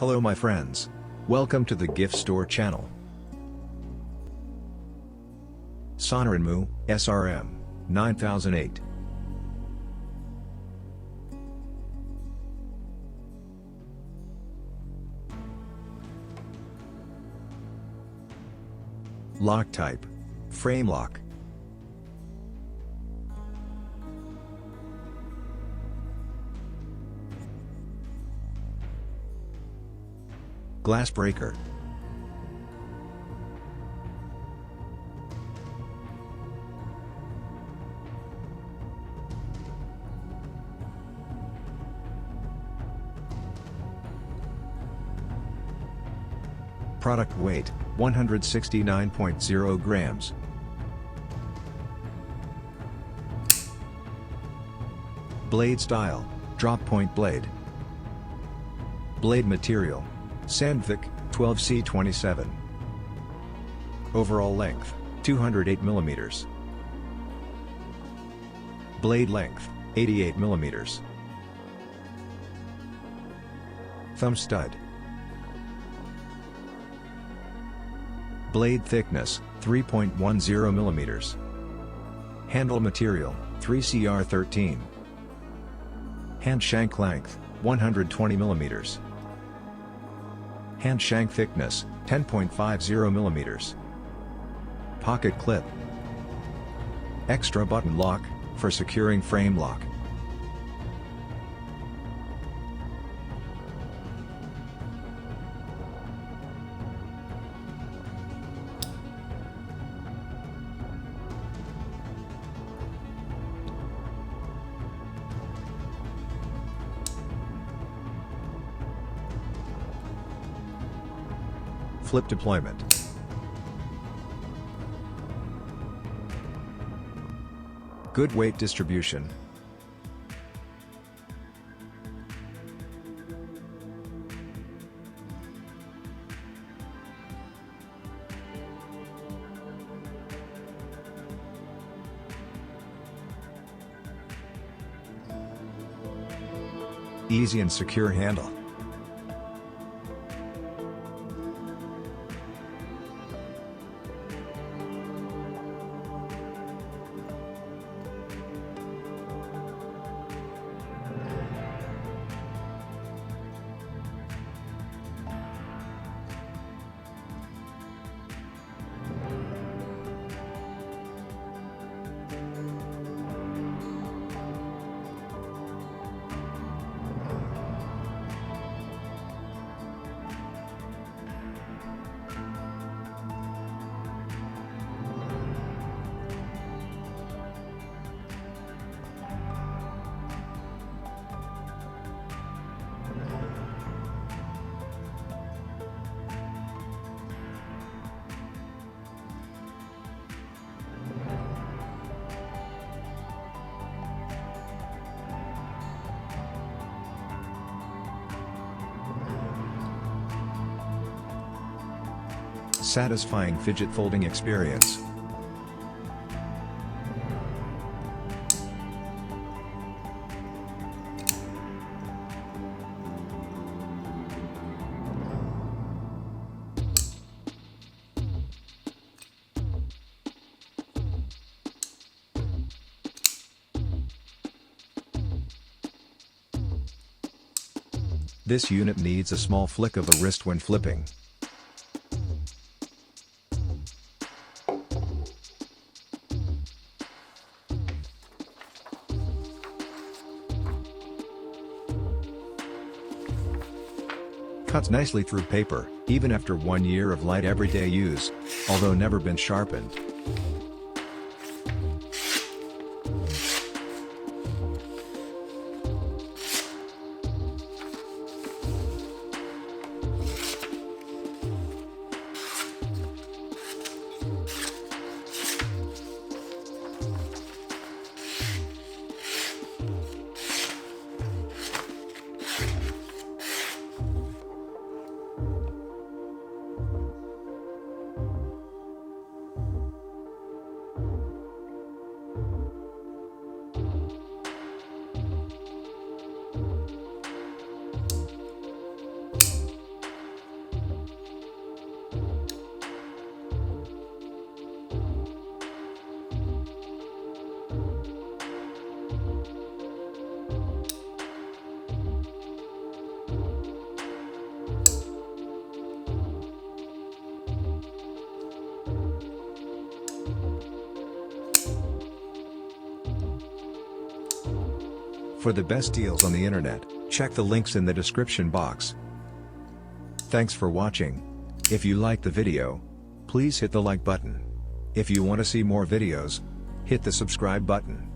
Hello my friends. Welcome to the gift store channel. Sanrenmu, SRM, 9008. Lock type. Frame lock. Glass breaker. Product weight, 169.0 grams. Blade style, drop point blade. Blade material, Sandvik, 12C27. Overall length, 208 mm. Blade length, 88 mm. Thumb stud. Blade thickness, 3.10 mm. Handle material, 3CR13. Hand shank length, 120 mm. Hand shank thickness, 10.50 mm. Pocket clip. Extra button lock, for securing frame lock. Flip deployment. Good weight distribution. Easy and secure handle. Satisfying fidget folding experience. This unit needs a small flick of the wrist when flipping. Cuts nicely through paper, even after 1 year of light everyday use, although never been sharpened. For the best deals on the internet, check the links in the description box. Thanks for watching. If you liked the video, please hit the like button. If you want to see more videos, hit the subscribe button.